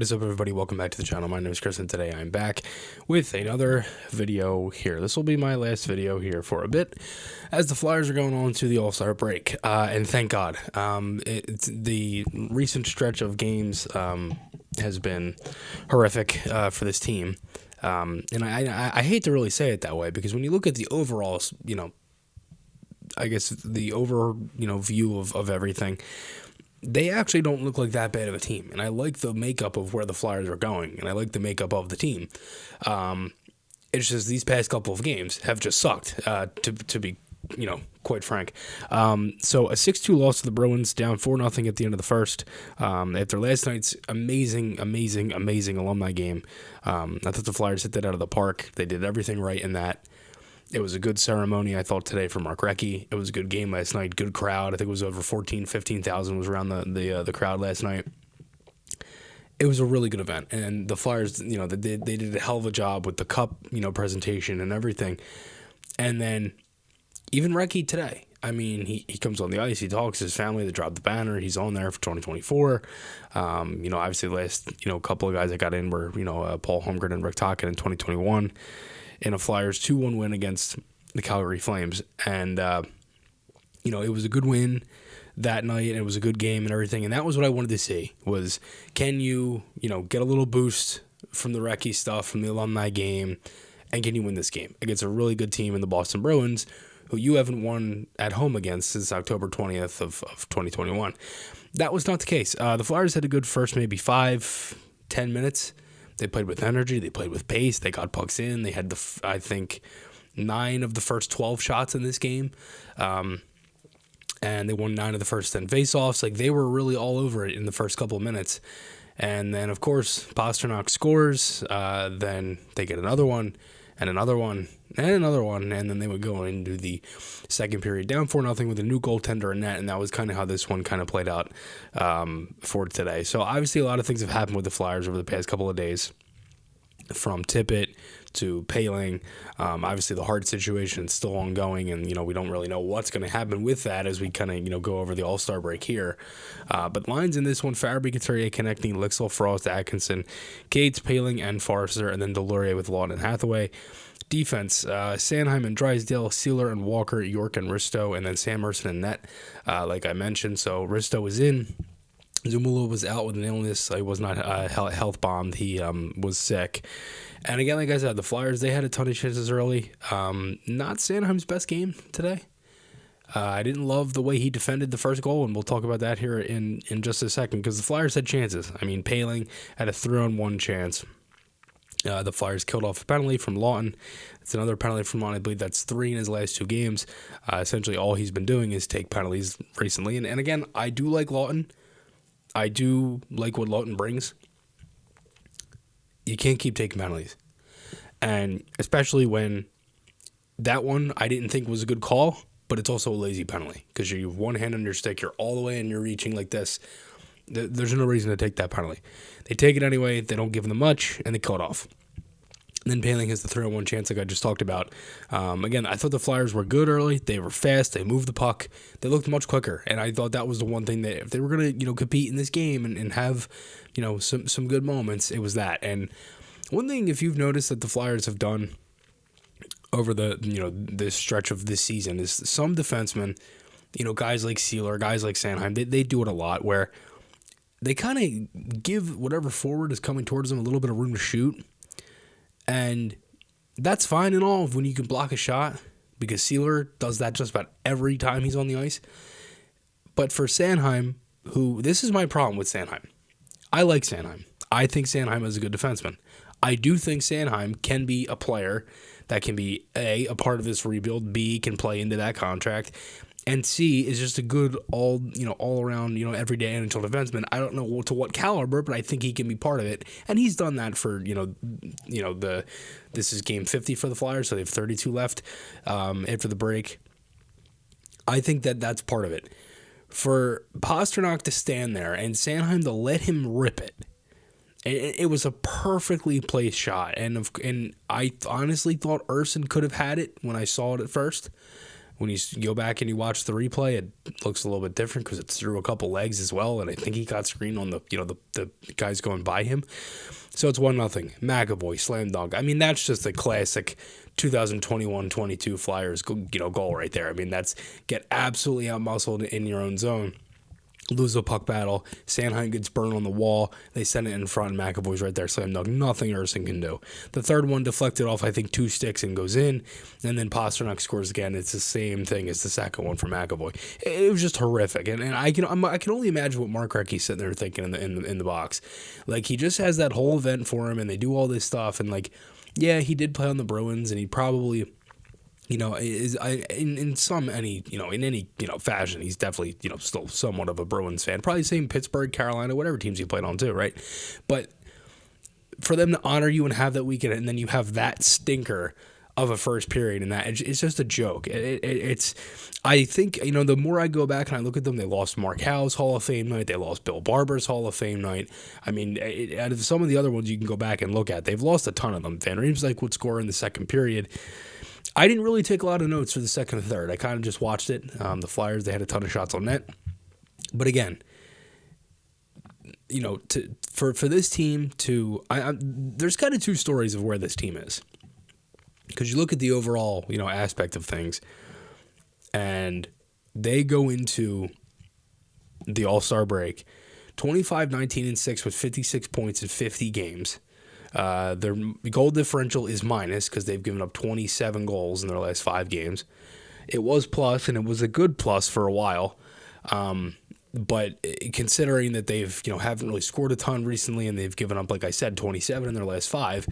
What is up, everybody? Welcome back to the channel. My name is Chris, and today I'm back with another video here. This will be my last video here for a bit, as the Flyers are going on to the All-Star break, and thank God. The recent stretch of games has been horrific for this team, and I hate to really say it that way, because when you look at the overall, I guess the view of everything, they actually don't look like that bad of a team. And I like the makeup of where the Flyers are going, and I like the makeup of the team. It's just these past couple of games have just sucked, to be, quite frank. So a 6-2 loss to the Bruins, down 4-0 at the end of the first. After last night's amazing alumni game, I thought the Flyers hit that out of the park. They did everything right in that. It was a good ceremony, I thought, today for Mark Recchi. It was a good game last night. Good crowd. I think it was over 15,000 was around the crowd last night. It was a really good event. And the Flyers, they did a hell of a job with the cup, presentation and everything. And then even Recchi today, I mean, he comes on the ice. He talks to his family. They dropped the banner. He's on there for 2024. Obviously the last, couple of guys that got in were, Paul Holmgren and Rick Tocchet in 2021. In a Flyers 2-1 win against the Calgary Flames. And, it was a good win that night, and it was a good game and everything. And that was what I wanted to see, was can you, get a little boost from the Recchi stuff, from the alumni game, and can you win this game against a really good team in the Boston Bruins, who you haven't won at home against since October 20th of 2021. That was not the case. The Flyers had a good first maybe 5-10 minutes. They played with energy. They played with pace. They got pucks in. They had, I think, 9 of the first 12 shots in this game. And they won 9 of the first 10 faceoffs. Like, they were really all over it in the first couple of minutes. And then, of course, Pastrnak scores. Then they get another one, and another one, and another one. And then they would go into the second period down 4-0 with a new goaltender in net. And that was kind of how this one kind of played out for today. So obviously a lot of things have happened with the Flyers over the past couple of days, from Tippett to Poehling. Obviously the Hart situation is still ongoing, and we don't really know what's going to happen with that as we kind of go over the All-Star break here. But lines in this one: Farabee, Couturier, Konechny, Lixel, Frost, Atkinson, Cates, Poehling, and Forster, and then Delorier with Lawton and Hathaway. Defense: Sanheim and Drysdale, Sealer and Walker, York and Risto, and then Sam Ersson and net, like I mentioned. So Risto was in. Zumula was out with an illness. He was not health bombed. He was sick. And again, like I said, the Flyers, they had a ton of chances early. Not Sanheim's best game today. I didn't love the way he defended the first goal, and we'll talk about that here in just a second, because the Flyers had chances. I mean, Poehling had a 3-on-1 chance. The Flyers killed off a penalty from Lawton. It's another penalty from Lawton. I believe that's 3 in his last 2 games. Essentially, all he's been doing is take penalties recently. And again, I do like Lawton. I do like what Lawton brings. You can't keep taking penalties. And especially when that one I didn't think was a good call, but it's also a lazy penalty, because you have one hand on your stick, you're all the way and you're reaching like this. There's no reason to take that penalty. They take it anyway, they don't give them much, and they cut off. And then Poehling has the 3-on-1 chance like I just talked about. Again, I thought the Flyers were good early. They were fast. They moved the puck. They looked much quicker. And I thought that was the one thing that if they were going to, compete in this game and have, some good moments, it was that. And one thing, if you've noticed that the Flyers have done over the, this stretch of this season, is some defensemen, guys like Sealer, guys like Sanheim, they do it a lot, where they kind of give whatever forward is coming towards them a little bit of room to shoot. And that's fine and all when you can block a shot, because Sealer does that just about every time he's on the ice. But for Sanheim, this is my problem with Sanheim. I like Sanheim. I think Sanheim is a good defenseman. I do think Sanheim can be a player that can be a part of this rebuild, B, can play into that contract, and C, is just a good all around, everyday NHL defenseman. I don't know to what caliber, but I think he can be part of it. And he's done that for, this is game 50 for the Flyers, so they have 32 left after the break. I think that that's part of it. For Pastrnak to stand there and Sanheim to let him rip it, it was a perfectly placed shot. And I honestly thought Ersson could have had it when I saw it at first, when you go back and you watch the replay, it looks a little bit different because it's through a couple legs as well, and I think he got screened on the the guys going by him. So it's 1-0. McAvoy slam dunk. I mean, that's just a classic 2021-22 Flyers goal right there. I mean, that's get absolutely outmuscled in your own zone. Lose a puck battle. Sanheim gets burned on the wall. They send it in front, and McAvoy's right there. Slam dunk. Nothing Erson can do. The third one deflected off, I think, 2 sticks and goes in. And then Pasternak scores again. It's the same thing as the second one for McAvoy. It was just horrific. And I can only imagine what Mark Recchi's sitting there thinking in the box. Like, he just has that whole event for him, and they do all this stuff. And, like, yeah, he did play on the Bruins, and he probably... in any fashion, he's definitely, still somewhat of a Bruins fan. Probably same Pittsburgh, Carolina, whatever teams he played on too, right? But for them to honor you and have that weekend, and then you have that stinker of a first period, and that it's just a joke. I think, the more I go back and I look at them, they lost Mark Howe's Hall of Fame night, they lost Bill Barber's Hall of Fame night. I mean, out of some of the other ones you can go back and look at, they've lost a ton of them. Van Riemsdyk would score in the second period. I didn't really take a lot of notes for the second and third. I kind of just watched it. The Flyers, they had a ton of shots on net. But again, for this team to... there's kind of 2 stories of where this team is. Because you look at the overall, aspect of things, and they go into the All-Star break 25, 19, and 6 with 56 points in 50 games. Their goal differential is minus because they've given up 27 goals in their last 5 games. It was plus, and it was a good plus for a while. But considering that they've, haven't really scored a ton recently, and they've given up, like I said, 27 in their last 5,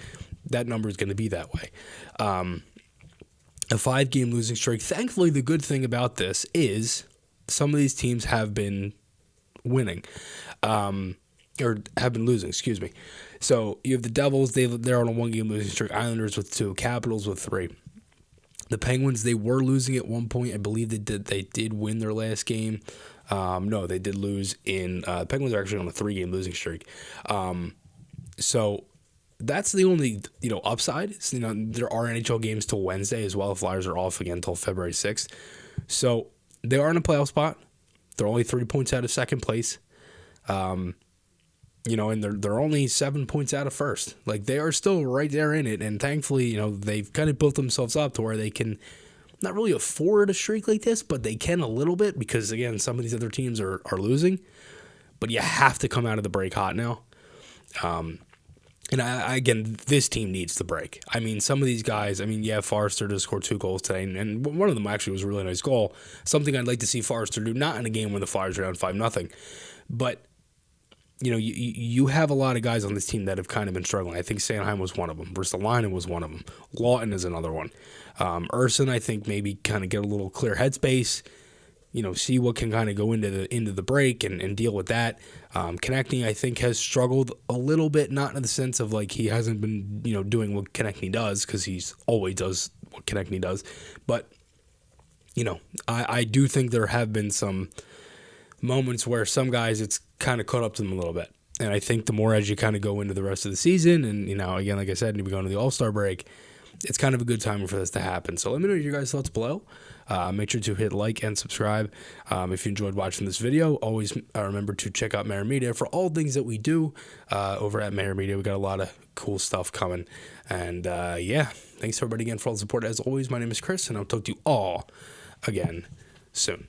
that number is going to be that way. A 5-game losing streak. Thankfully, the good thing about this is some of these teams have been winning. Or have been losing, excuse me. So you have the Devils, they're on a 1-game losing streak. Islanders with 2, Capitals with 3. The Penguins, they were losing at one point. I believe they did win their last game. No, they did lose in... the Penguins are actually on a 3-game losing streak. So that's the only, upside. So, there are NHL games till Wednesday as well. The Flyers are off again until February 6th. So they are in a playoff spot. They're only 3 points out of second place. And they're only 7 points out of first. Like, they are still right there in it, and thankfully, they've kind of built themselves up to where they can not really afford a streak like this, but they can a little bit because, again, some of these other teams are losing. But you have to come out of the break hot now. Again, this team needs the break. I mean, some of these guys, Forrester just scored 2 goals today, and one of them actually was a really nice goal. Something I'd like to see Forrester do, not in a game where the Flyers are down 5-0, but you have a lot of guys on this team that have kind of been struggling. I think Sanheim was one of them. Ristolainen was one of them. Lawton is another one. Erson, I think, maybe kind of get a little clear headspace, see what can kind of go into the break and deal with that. Konechny, I think, has struggled a little bit, not in the sense of like he hasn't been, doing what Konechny does, because he's always does what Konechny does. But, I do think there have been some moments where some guys, it's kind of caught up to them a little bit. And I think the more as you kind of go into the rest of the season, and, again, like I said, we go into the All-Star break, it's kind of a good time for this to happen. So let me know your guys' thoughts below. Make sure to hit like and subscribe. If you enjoyed watching this video, always remember to check out Maher Media for all things that we do over at Maher Media. We got a lot of cool stuff coming. And thanks everybody again for all the support. As always, my name is Chris, and I'll talk to you all again soon.